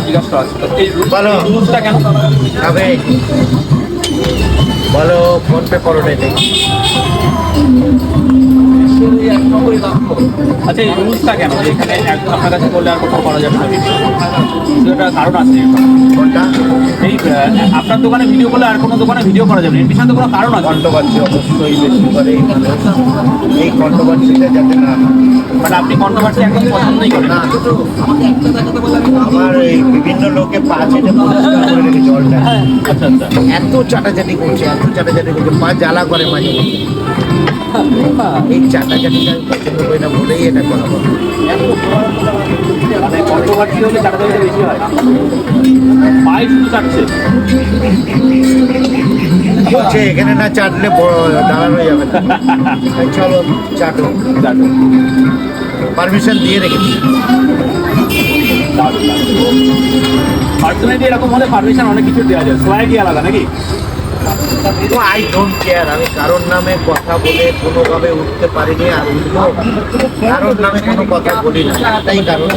জিজ্ঞাসা করা ছিল এই বলো। রুলসটা কেন? তবে বলো ফোনপে করো দেখি। আচ্ছা এই রুলসটা কেন যে এখানে আপনার কাছে করলে আর কোথাও করা যাবে না ভিডিও? সেটা কারণ আছে কোনটা? এই আপনার দোকানে ভিডিও করলে আর কোনো দোকানে ভিডিও করা যাবে না, এর পিছনে তো কোনো কারণ আছে। কন্ট্রোভার্সি অবশ্যই বেশি করে এই মানুষ। এই কন্ট্রোভার্সিটা যাতে না মানে আপনি কন্ট্রোভার্সি একদম পছন্দই করেন না। আমার এই বিভিন্ন লোকে পা চেটে পরিষ্কার করে রেখে জলটা আচ্ছা আচ্ছা এত চাটাচাটি করছে, এত চাটাচাটি করছে, পা জ্বালা করে মাঝে মধ্যে। এই চাটাচাটিটা আমি পছন্দ করি না বলেই এটা করা বলে। মানে কন্ট্রোভার্সি হলে চাটাচাটিটা বেশি হয়, পায়ে শুধু চাটছে। বলছে এখানে না চাটলে দাঁড়ানো যাবে না। এই চলো চাটো, পারমিশন দিয়ে রেখেছি। পার্সোনালিটি এরকম হলে পারমিশন অনেক কিছু দেওয়া যায়, সোয়াই কি আলাদা নাকি? তো আই ডোন্ট কেয়ার, আমি কারোর নামে কথা বলে কোনোভাবে উঠতে পারিনি আর উঠবো। কারোর নামে কোনো কথা বলি না, তাই কারণ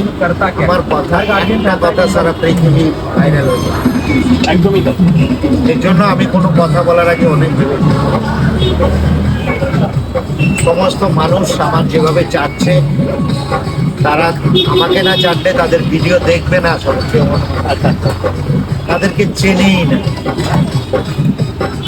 আমার কথা একটা কথা সারা পৃথিবী ভাইরাল হয়ে যায়। একদমই তো। এর জন্য আমি কোনো কথা বলার আগে অনেক ভেবেছি। সমস্ত মানুষ আমার যেভাবে চাচ্ছে, তারা আমাকে না চাটলে তাদের ভিডিও দেখবে না, সবচেয়ে তাদেরকে চেনেই না।